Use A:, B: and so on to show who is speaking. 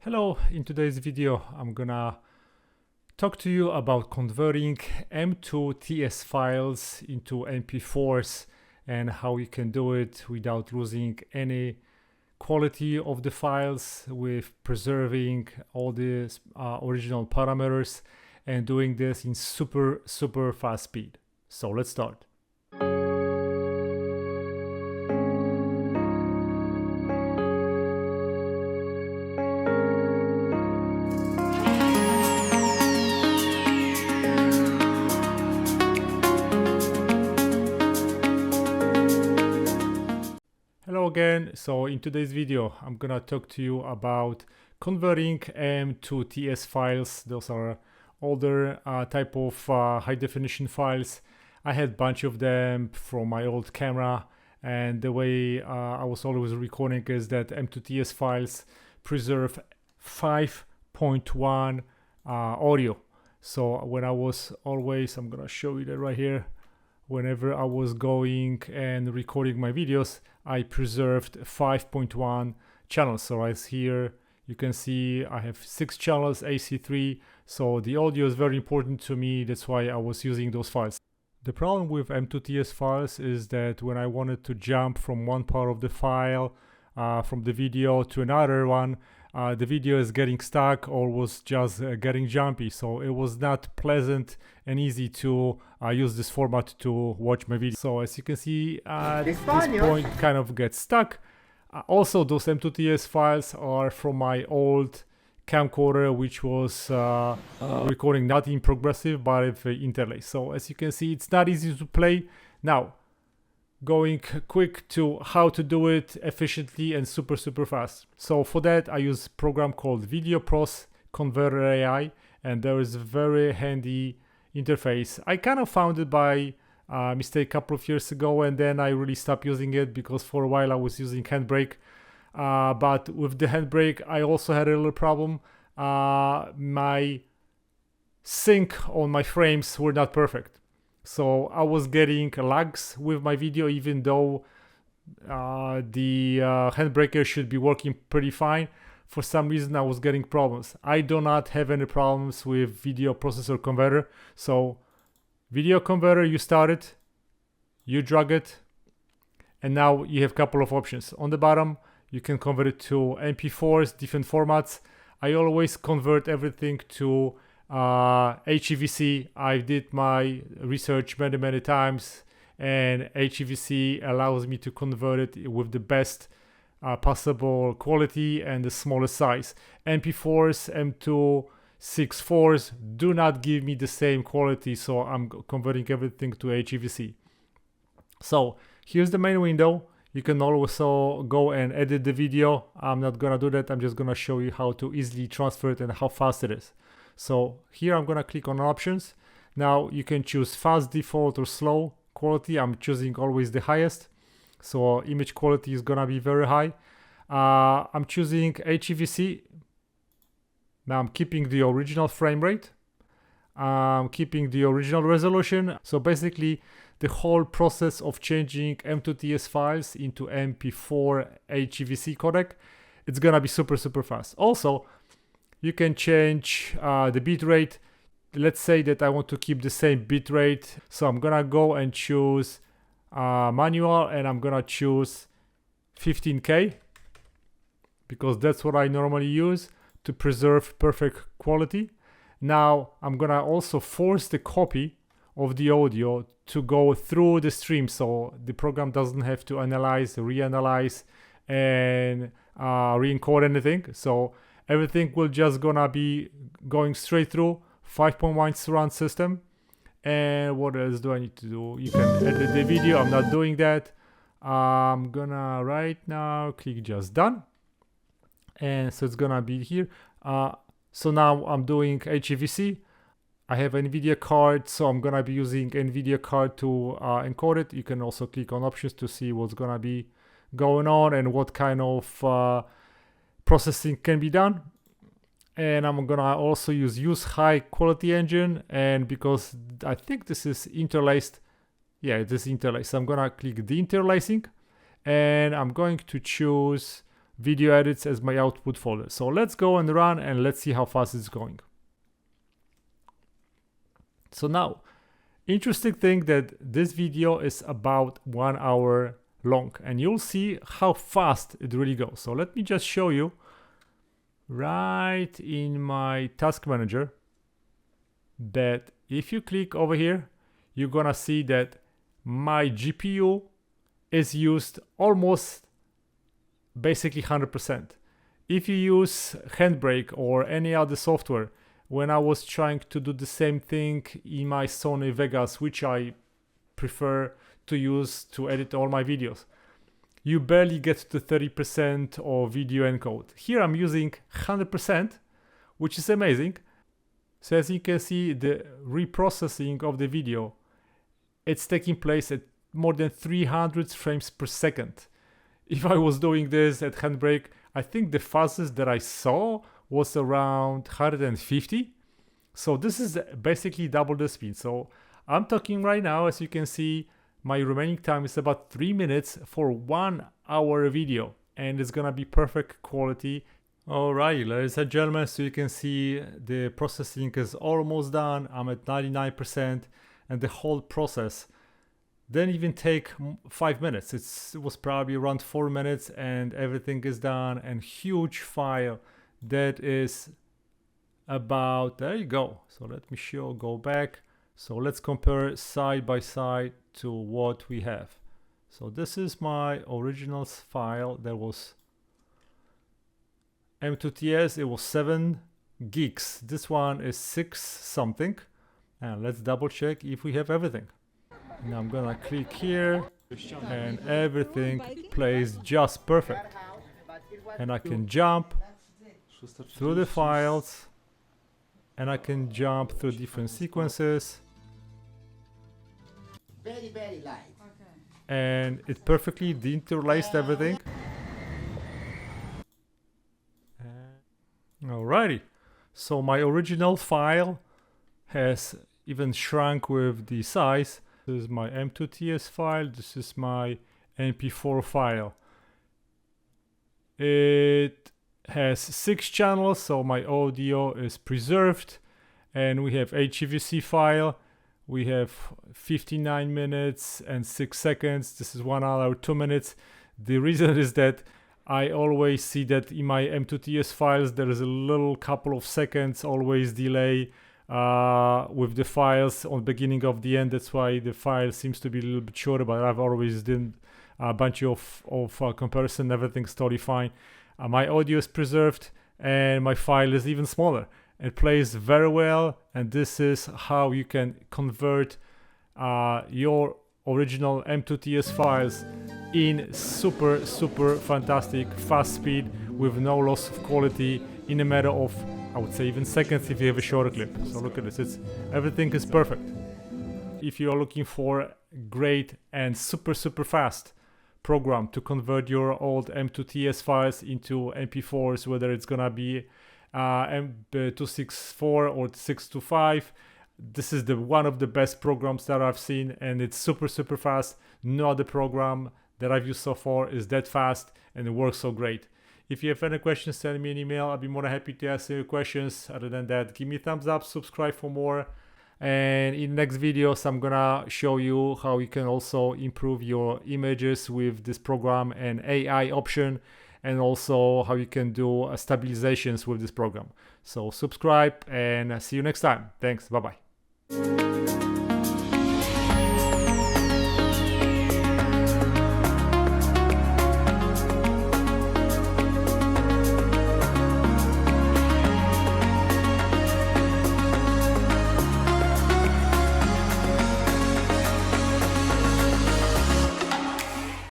A: Hello, in today's video I'm gonna talk to you about converting m2ts files into MP4s and how you can do it without losing any quality of the files, with preserving all the original parameters and doing this in super fast speed. So let's start. Hello again. So in today's video I'm gonna talk to you about converting m2ts files. Those are older type of high definition files. I had a bunch of them from my old camera, and the way I was always recording is that m2ts files preserve 5.1 audio. So when I was always, I'm gonna show you that right here, whenever I was going and recording my videos, I preserved 5.1 channels. So as here you can see, I have 6 channels, AC3, so the audio is very important to me. That's why I was using those files. The problem with m2ts files is that when I wanted to jump from one part of the file from the video to another one, the video is getting stuck or was just getting jumpy. So it was not pleasant and easy to use this format to watch my video. So as you can see, this point kind of gets stuck. Also, those m2ts files are from my old camcorder, which was recording not in progressive but with interlace. So as you can see, it's not easy to play. Now, going quick to how to do it efficiently and super fast. So for that I use a program called VideoProc Converter AI, and there is a very handy interface. I kind of found it by mistake a couple of years ago, and then I really stopped using it because for a while I was using Handbrake. But with the Handbrake I also had a little problem. My sync on my frames were not perfect. So I was getting lags with my video, even though the handbraker should be working pretty fine. For some reason I was getting problems. I do not have any problems with video processor converter. So video converter, you start it, you drag it, and now you have a couple of options. On the bottom you can convert it to MP4s, different formats. I always convert everything to HEVC. I did my research many times, and HEVC allows me to convert it with the best possible quality and the smallest size. MP4s, M264s do not give me the same quality, so I'm converting everything to HEVC. So here's the main window. You can also go and edit the video. I'm not gonna do that. I'm just gonna show you how to easily transfer it and how fast it is. So here I'm gonna click on options. Now you can choose fast, default, or slow quality. I'm choosing always the highest, so image quality is gonna be very high. I'm choosing HEVC. Now I'm keeping the original frame rate. I'm keeping the original resolution. So basically the whole process of changing m2ts files into MP4 HEVC codec, it's gonna be super fast. Also, you can change the bitrate. Let's say that I want to keep the same bitrate. So I'm gonna go and choose manual, and I'm gonna choose 15K because that's what I normally use to preserve perfect quality. Now I'm gonna also force the copy of the audio to go through the stream, so the program doesn't have to analyze, reanalyze, and re-encode anything. So everything will just gonna be going straight through 5.1 surround system. And what else do I need to do? You can edit the video. I'm not doing that. I'm gonna right now click just done, and so it's gonna be here. So now I'm doing HEVC. I have NVIDIA card, so I'm gonna be using NVIDIA card to encode it. You can also click on options to see what's gonna be going on and what kind of processing can be done. And I'm gonna also use high quality engine, and because I think this is interlaced, yeah, it is interlaced, so I'm gonna click the interlacing, and I'm going to choose video edits as my output folder. So let's go and run and let's see how fast it's going. So now, interesting thing that this video is about 1 hour long, and you'll see how fast it really goes. So let me just show you right in my task manager that if you click over here, you're gonna see that my GPU is used almost basically 100%. If you use Handbrake or any other software, when I was trying to do the same thing in my Sony Vegas, which I prefer to use to edit all my videos, you barely get to 30% of video encode. Here I'm using 100%, which is amazing. So as you can see, the reprocessing of the video, it's taking place at more than 300 frames per second. If I was doing this at Handbrake, I think the fastest that I saw was around 150. So this is basically double the speed. So I'm talking right now, as you can see, my remaining time is about 3 minutes for 1 hour video, and it's gonna be perfect quality. Alright, ladies and gentlemen, so you can see the processing is almost done. I'm at 99%, and the whole process didn't even take 5 minutes. It was probably around 4 minutes, and everything is done. And huge file that is about, there you go. So let me go back. So let's compare side by side to what we have. So this is my original file that was m2ts. It was 7 gigs. This one is 6 something. And let's double check if we have everything. Now I'm gonna click here and everything plays just perfect. And I can jump through the files, and I can jump through different sequences.
B: Very light.
A: And it perfectly deinterlaced everything. Alrighty, so my original file has even shrunk with the size. This is my m2ts file, this is my MP4 file. It has 6 channels, so my audio is preserved, and we have HEVC file. We have 59 minutes and 6 seconds. This is 1 hour 2 minutes. The reason is that I always see that in my m2ts files there is a little couple of seconds always delay with the files on beginning of the end. That's why the file seems to be a little bit shorter, but I've always done a bunch of comparison. Everything's totally fine. My audio is preserved, and my file is even smaller. It plays very well, and this is how you can convert your original m2ts files in super fantastic fast speed with no loss of quality in a matter of, I would say, even seconds if you have a shorter clip. So look at this, everything is perfect. If you are looking for great and super fast program to convert your old m2ts files into MP4s, whether it's gonna be M264 or 625, this is one of the best programs that I've seen, and it's super fast. No other program that I've used so far is that fast, and it works so great. If you have any questions, send me an email. I'll be more than happy to answer your questions. Other than that, give me a thumbs up, subscribe for more. And in the next videos, I'm gonna show you how you can also improve your images with this program and AI option, and also how you can do stabilizations with this program. So subscribe, and see you next time. Thanks, bye-bye.